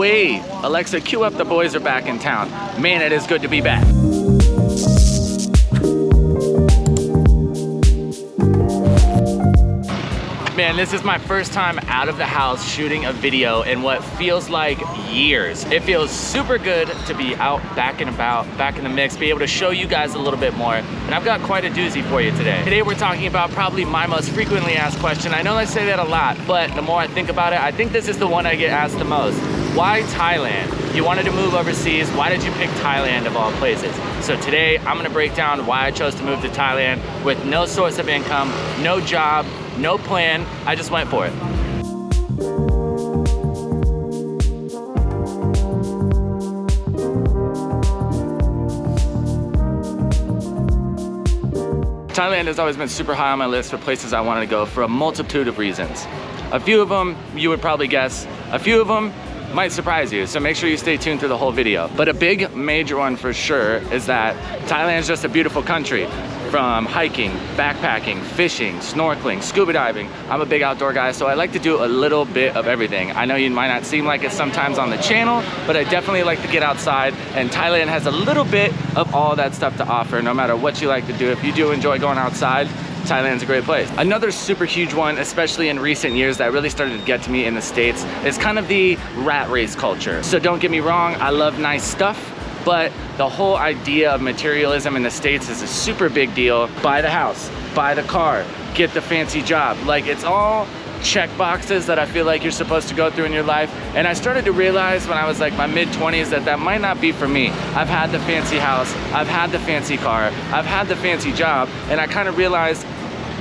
Wait, Alexa, cue up The Boys Are Back in Town. Man, it is good to be back. Man, this is my first time out of the house shooting a video in what feels like years. It feels super good to be out, back and about, back in the mix, be able to show you guys a little bit more. And I've got quite a doozy for you today. Today we're talking about probably my most frequently asked question. I know I say that a lot, but the more I think about it, I think this is the one I get asked the most. Why Thailand? You wanted to move overseas. Why did you pick Thailand of all places? So today I'm gonna break down why I chose to move to Thailand with no source of income, no job, no plan. I just went for it. Thailand has always been super high on my list for places I wanted to go for a multitude of reasons. A few of them you would probably guess. A few of them might surprise you, so make sure you stay tuned through the whole video. But a big major one for sure is that Thailand is just a beautiful country. From hiking, backpacking, fishing, snorkeling, scuba diving. I'm a big outdoor guy, so I like to do a little bit of everything. I know you might not seem like it sometimes on the channel, but I definitely like to get outside, and Thailand has a little bit of all that stuff to offer, no matter what you like to do. If you do enjoy going outside, Thailand's a great place. Another super huge one, especially in recent years, that really started to get to me in the States is kind of the rat race culture. So don't get me wrong, I love nice stuff, but the whole idea of materialism in the States is a super big deal. Buy the house, buy the car, get the fancy job. Like, it's all check boxes that I feel like you're supposed to go through in your life. And I started to realize when I was like my mid-20s that that might not be for me. I've had the fancy house, I've had the fancy car, I've had the fancy job, and I kind of realized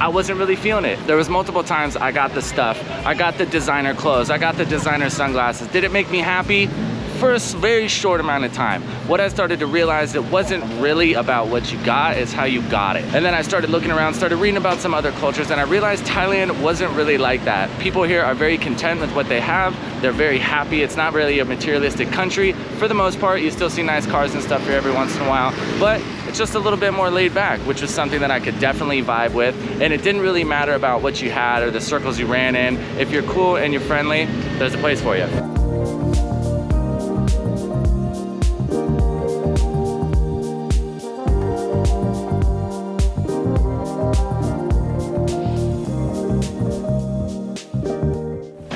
I wasn't really feeling it. There was multiple times I got the stuff, I got the designer clothes, I got the designer sunglasses. Did it make me happy? For a very short amount of time. What I started to realize, it wasn't really about what you got, it's how you got it. And then I started looking around, started reading about some other cultures, and I realized Thailand wasn't really like that. People here are very content with what they have. They're very happy. It's not really a materialistic country. For the most part, you still see nice cars and stuff here every once in a while, but it's just a little bit more laid back, which was something that I could definitely vibe with. And it didn't really matter about what you had or the circles you ran in. If you're cool and you're friendly, there's a place for you.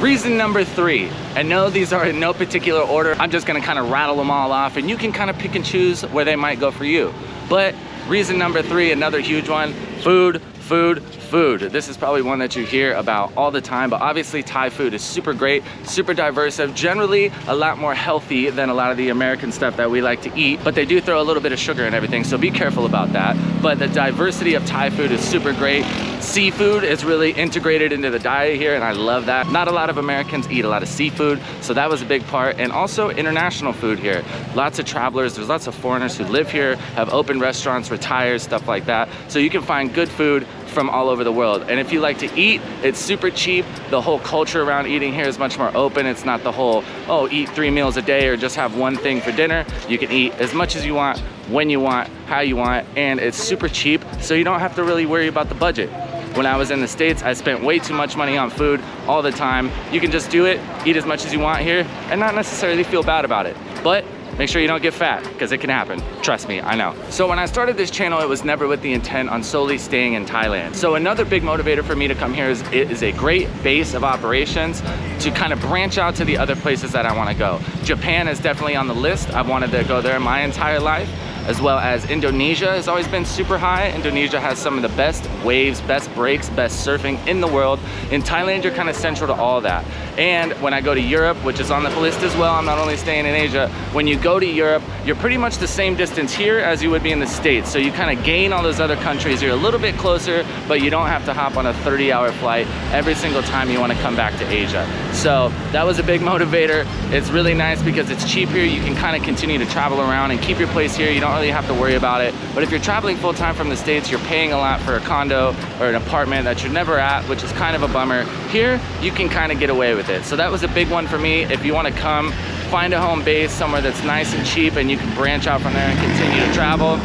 Reason number 3, and no, these are in no particular order. I'm just gonna kind of rattle them all off, and you can kind of pick and choose where they might go for you. But reason number 3, another huge one, food, food, food. This is probably one that you hear about all the time, but obviously Thai food is super great, super diverse, generally a lot more healthy than a lot of the American stuff that we like to eat, but they do throw a little bit of sugar and everything, so be careful about that. But the diversity of Thai food is super great. Seafood is really integrated into the diet here, and I love that. Not a lot of Americans eat a lot of seafood, so that was a big part. And also international food here. Lots of travelers, there's lots of foreigners who live here, have open restaurants, retire, stuff like that. So you can find good food from all over the world. And if you like to eat, it's super cheap. The whole culture around eating here is much more open. It's not the whole, oh, eat 3 meals a day or just have one thing for dinner. You can eat as much as you want, when you want, how you want, and it's super cheap, so you don't have to really worry about the budget. When I was in the States, I spent way too much money on food all the time. You can just do it, eat as much as you want here, and not necessarily feel bad about it. But make sure you don't get fat, because it can happen. Trust me, I know. So when I started this channel, it was never with the intent on solely staying in Thailand. So another big motivator for me to come here is it is a great base of operations to kind of branch out to the other places that I want to go. Japan is definitely on the list. I've wanted to go there my entire life, as well as Indonesia has always been super high. Indonesia has some of the best waves, best breaks, best surfing in the world. In Thailand, you're kind of central to all that. And when I go to Europe, which is on the list as well, I'm not only staying in Asia, when you go to Europe, you're pretty much the same distance here as you would be in the States. So you kind of gain all those other countries. You're a little bit closer, but you don't have to hop on a 30-hour flight every single time you want to come back to Asia. So that was a big motivator. It's really nice because it's cheap here. You can kind of continue to travel around and keep your place here. You don't really have to worry about it. But if you're traveling full-time from the States, you're paying a lot for a condo or an apartment that you're never at, which is kind of a bummer. Here, you can kind of get away with it. So that was a big one for me. If you want to come, find a home base somewhere that's nice and cheap and you can branch out from there and continue to travel.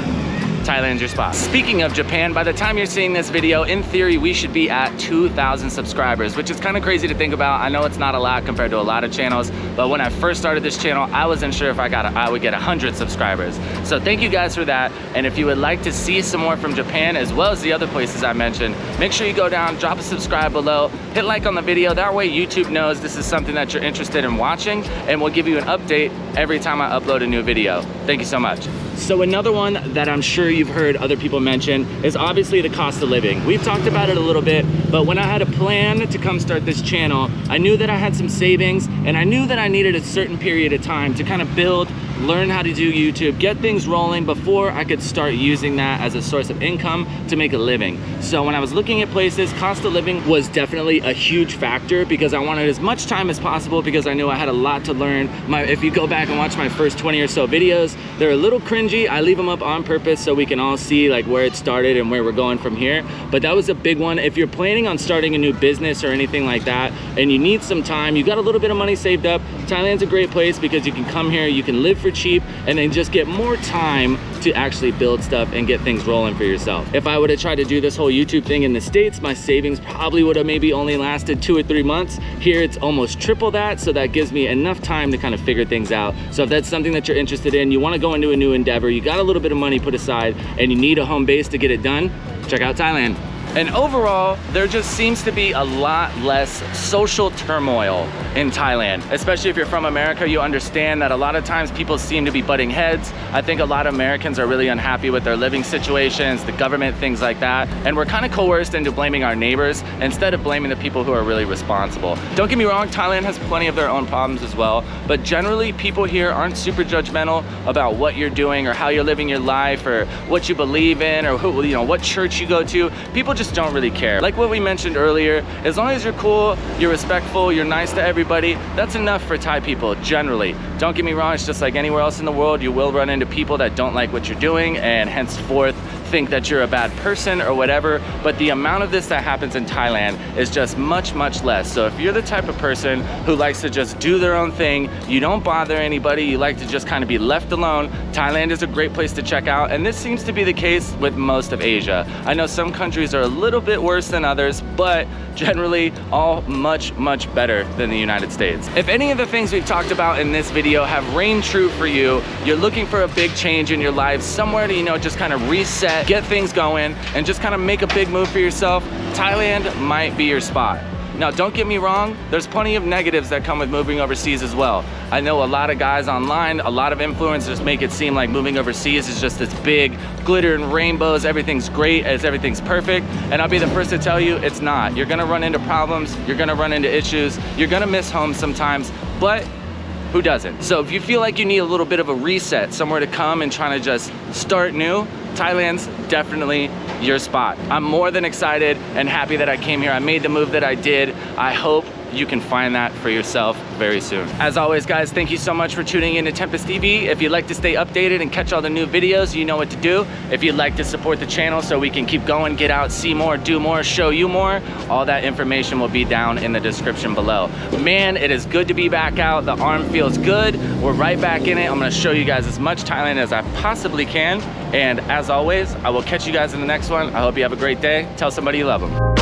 Thailand's your spot. Speaking of Japan, by the time you're seeing this video, in theory, we should be at 2,000 subscribers, which is kind of crazy to think about. I know it's not a lot compared to a lot of channels, but when I first started this channel, I wasn't sure if I would get 100 subscribers. So thank you guys for that. And if you would like to see some more from Japan, as well as the other places I mentioned, make sure you go down, drop a subscribe below, hit like on the video. That way YouTube knows this is something that you're interested in watching, and we'll give you an update every time I upload a new video. Thank you so much. So another one that I'm sure you've heard other people mention is obviously the cost of living. We've talked about it a little bit, but when I had a plan to come start this channel, I knew that I had some savings, and I knew that I needed a certain period of time to kind of build, learn how to do YouTube, get things rolling before I could start using that as a source of income to make a living. So when I was looking at places, cost of living was definitely a huge factor because I wanted as much time as possible because I knew I had a lot to learn. If you go back and watch my first 20 or so videos, they're a little cringy. I leave them up on purpose so we can all see like where it started and where we're going from here. But that was a big one. If you're planning on starting a new business or anything like that and you need some time, you got a little bit of money saved up, Thailand's a great place because you can come here, you can live for cheap, and then just get more time to actually build stuff and get things rolling for yourself. If I would have tried to do this whole YouTube thing in the States, my savings probably would have maybe only lasted 2 or 3 months. Here it's almost triple that, so that gives me enough time to kind of figure things out. So if that's something that you're interested in, you want to go into a new endeavor, you got a little bit of money put aside, and you need a home base to get it done, check out Thailand. And overall, there just seems to be a lot less social turmoil in Thailand. Especially if you're from America, you understand that a lot of times people seem to be butting heads. I think a lot of Americans are really unhappy with their living situations, the government, things like that. And we're kind of coerced into blaming our neighbors instead of blaming the people who are really responsible. Don't get me wrong, Thailand has plenty of their own problems as well, but generally people here aren't super judgmental about what you're doing or how you're living your life or what you believe in or who, you know, what church you go to. People just don't really care. Like what we mentioned earlier, as long as you're cool, you're respectful, you're nice to everybody, that's enough for Thai people generally. Don't get me wrong, it's just like anywhere else in the world, you will run into people that don't like what you're doing and henceforth think that you're a bad person or whatever, but the amount of this that happens in Thailand is just much, much less. So if you're the type of person who likes to just do their own thing, you don't bother anybody, you like to just kind of be left alone, Thailand is a great place to check out, and this seems to be the case with most of Asia. I know some countries are a little bit worse than others, but generally all much, much better than the United States. If any of the things we've talked about in this video have reigned true for you, you're looking for a big change in your life, somewhere to, you know, just kind of reset, get things going, and just kind of make a big move for yourself, Thailand might be your spot. Now, don't get me wrong, there's plenty of negatives that come with moving overseas as well. I know a lot of guys online, a lot of influencers make it seem like moving overseas is just this big glitter and rainbows, everything's great, everything's perfect, and I'll be the first to tell you, it's not. You're gonna run into problems, you're gonna run into issues, you're gonna miss home sometimes, but who doesn't? So if you feel like you need a little bit of a reset, somewhere to come and trying to just start new, Thailand's definitely your spot. I'm more than excited and happy that I came here. I made the move that I did. I hope you can find that for yourself very soon. As always, guys, thank you so much for tuning in to Tempus TV. If you'd like to stay updated and catch all the new videos, you know what to do. If you'd like to support the channel so we can keep going, get out, see more, do more, show you more, all that information will be down in the description below. Man, it is good to be back out. The arm feels good. We're right back in it. I'm gonna show you guys as much Thailand as I possibly can. And as always, I will catch you guys in the next one. I hope you have a great day. Tell somebody you love them.